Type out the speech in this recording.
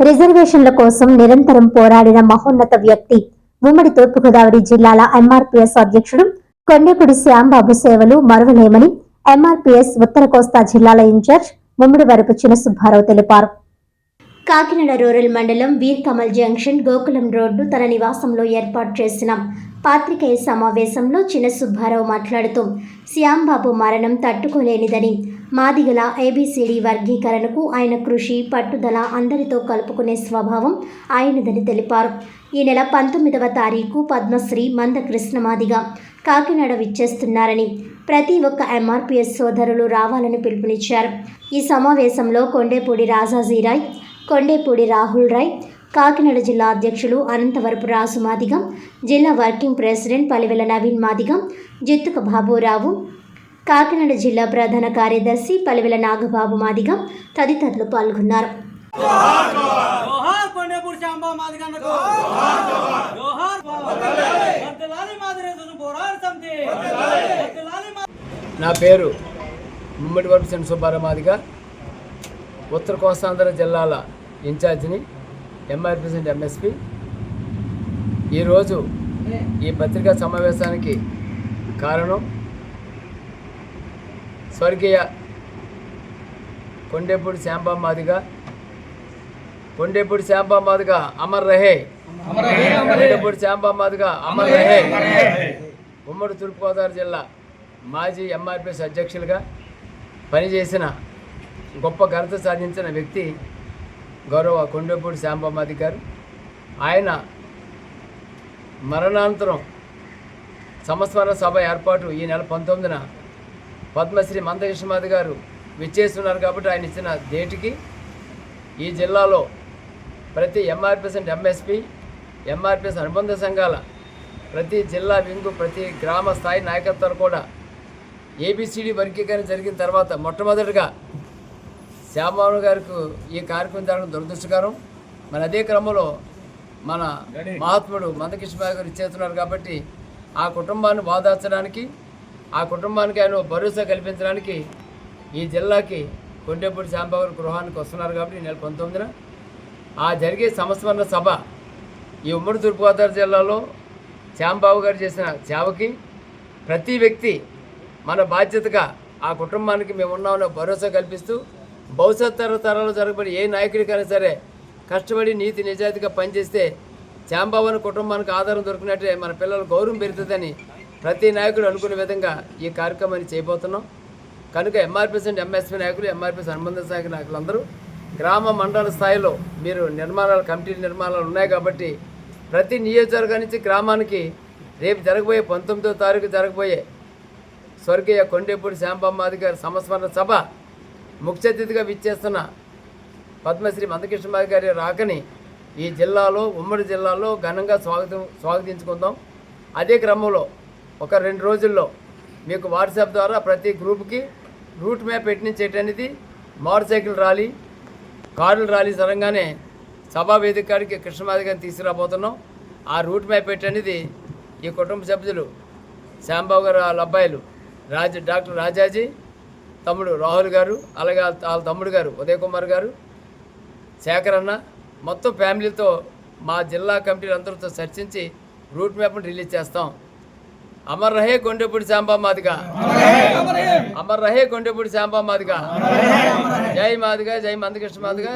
రిజర్వేషన్ల కోసం నిరంతరం పోరాడిన మహోన్నత వ్యక్తి ఉమ్మడి తూర్పుగోదావరి జిల్లాల ఎంఆర్పీఎస్ అధ్యక్షుడు కొండేపూడి శ్యాంబాబు సేవలు మరువలేమని ఎంఆర్పీఎస్ ఉత్తర కోస్తా జిల్లాల ఇన్ఛార్జ్ ముమ్మిడివరపు చినసుబ్బారావు తెలిపారు. కాకినాడ రూరల్ మండలం వీర్ కమల్ జంక్షన్ గోకులం రోడ్డు తన నివాసంలో ఏర్పాటు చేసిన పాత్రికేయ సమావేశంలో చినసుబ్బారావు మాట్లాడుతూ శ్యాంబాబు మరణం తట్టుకోలేనిదని, మాదిగల ఏబీసీడీ వర్గీకరణకు ఆయన కృషి పట్టుదల అందరితో కలుపుకునే స్వభావం ఆయనదని తెలిపారు. ఈ నెల 19వ తారీఖు పద్మశ్రీ మంద కృష్ణ మాదిగ కాకినాడ విచ్చేస్తున్నారని, ప్రతి ఒక్క ఎంఆర్పీఎస్ సోదరులు రావాలని పిలుపునిచ్చారు. ఈ సమావేశంలో కొండేపూడి రాజాజీరాయ్, కొండేపూడి రాహుల్ రాయ్, కాకినాడ జిల్లా అధ్యక్షులు అనంతవరపు రాసు మాదిగ, జిల్లా వర్కింగ్ ప్రెసిడెంట్ పలివెల నవీన్ మాదిగ, జిత్తుక బాబురావు, కాకినాడ జిల్లా ప్రధాన కార్యదర్శి పలివెల నాగబాబు మాదిగ తదితరులు పాల్గొన్నారు. నా పేరు ముమ్మిడివరపు చినసుబ్బారావు మాదిగ, ఉత్తర కోస్తాంధ్ర జిల్లాల ఇన్ఛార్జిని, ఎంఆర్పీఎస్ అండ్ ఎంఎస్పీ. ఈరోజు ఈ పత్రికా సమావేశానికి కారణం స్వర్గీయ కొండేపూడి శ్యాంబాబు మాదిగ. కొండేపూడి శ్యాంబాబు మాదిగ అమర్ రహే, కొండేపూడి శ్యాంబాబు మాదిగ అమర్ రహే. ఉమ్మడి తూర్పుగోదావరి జిల్లా మాజీ ఎంఆర్పీఎస్ అధ్యక్షులుగా పనిచేసిన గొప్ప ఘనత సాధించిన వ్యక్తి గౌరవ కొండేపూడి శ్యాంబాబు మాదిగ గారు. ఆయన మరణానంతరం సంస్మరణ సభ ఏర్పాటు ఈ నెల 19న పద్మశ్రీ మంద కృష్ణ మాదిగ గారు విచ్చేస్తున్నారు. కాబట్టి ఆయన ఇచ్చిన డేటుకి ఈ జిల్లాలో ప్రతి ఎంఆర్పీఎస్ అండ్ ఎంఎస్పీ, ఎంఆర్పీఎస్ అనుబంధ సంఘాల ప్రతి జిల్లా వింగు, ప్రతి గ్రామ స్థాయి నాయకత్వాలు కూడా ఏబీసీడీ వర్గీకరణ జరిగిన తర్వాత మొట్టమొదటిగా శ్యాంబాబు గారికి ఈ కార్యక్రమం జరగడం దురదృష్టకరం. మరి అదే క్రమంలో మన మహాత్ముడు మందకృష్ణ మాదిగ గారు ఇచ్చేస్తున్నారు. కాబట్టి ఆ కుటుంబాన్ని ఓదార్చడానికి, ఆ కుటుంబానికి ఆయన భరోసా కల్పించడానికి ఈ జిల్లాకి కొండేపూడి శ్యాంబాబు గారు గృహానికి వస్తున్నారు. కాబట్టి ఈ నెల 19న ఆ జరిగే సంస్మరణ సభ ఈ ఉమ్మడి తూర్పుగోదావరి జిల్లాలో శ్యాంబాబు గారు చేసిన సేవకి ప్రతి వ్యక్తి మన బాధ్యతగా ఆ కుటుంబానికి మేము ఉన్నామని భరోసా కల్పిస్తూ భవిష్యత్ తరాలు జరగబడి ఏ నాయకుడికైనా సరే కష్టపడి నీతి నిజాయితీగా పనిచేస్తే శ్యాంబాబు కుటుంబానికి ఆధారం దొరికినట్టే మన పిల్లల గౌరవం పెరుగుతుందని ప్రతి నాయకుడు అనుకునే విధంగా ఈ కార్యక్రమాన్ని చేయబోతున్నాం. కనుక ఎంఆర్పీఎస్ అండ్ ఎంఎస్పీ నాయకులు, ఎంఆర్పీఎస్ అనుబంధ శాఖ నాయకులందరూ గ్రామ మండల స్థాయిలో మీరు నిర్మాణాలు, కమిటీ నిర్మాణాలు ఉన్నాయి. కాబట్టి ప్రతి నియోజకవర్గం నుంచి గ్రామానికి రేపు జరగబోయే 19వ తారీఖు జరగబోయే స్వర్గీయ కొండేపూడి శ్యాంబాబు మాదిగ గారి సంస్మరణ సభ ముఖ్య అతిథిగా విచ్చేస్తున్న పద్మశ్రీ మందకృష్ణ మాదిగ గారి రాకని ఈ జిల్లాలో, ఉమ్మడి జిల్లాలో ఘనంగా స్వాగతించుకుందాం. అదే క్రమంలో ఒక 2 రోజుల్లో మీకు వాట్సాప్ ద్వారా ప్రతి గ్రూప్కి రూట్ మ్యాప్ పెట్టించేటనేది మోటార్ సైకిల్ ర్యాలీ, కార్ల ర్యాలీ సరంగానే సభా వేదిక కాడికి కృష్ణ మాదిగ గారిని తీసుకురాబోతున్నాం. ఆ రూట్ మ్యాప్ పెట్టనేది ఈ కుటుంబ సభ్యులు శ్యాంబాబు గారు, వాళ్ళ అబ్బాయిలు డాక్టర్ రాజాజీ, తమ్ముడు రాహుల్ గారు, అలాగే వాళ్ళ తమ్ముడు గారు ఉదయ్ కుమార్ గారు, శేఖర్ అన్న, మొత్తం ఫ్యామిలీతో మా జిల్లా కమిటీలు అందరితో చర్చించి రూట్ మ్యాప్ని రిలీజ్ చేస్తాం. అమర్ రహే కొండేపూడి శ్యాంబాబు మాదిగ, అమర్ రహే కొండేపూడి శ్యాంబాబు మాదిగ. జై మాదిగ, జై మందకృష్ణ మాదిగ.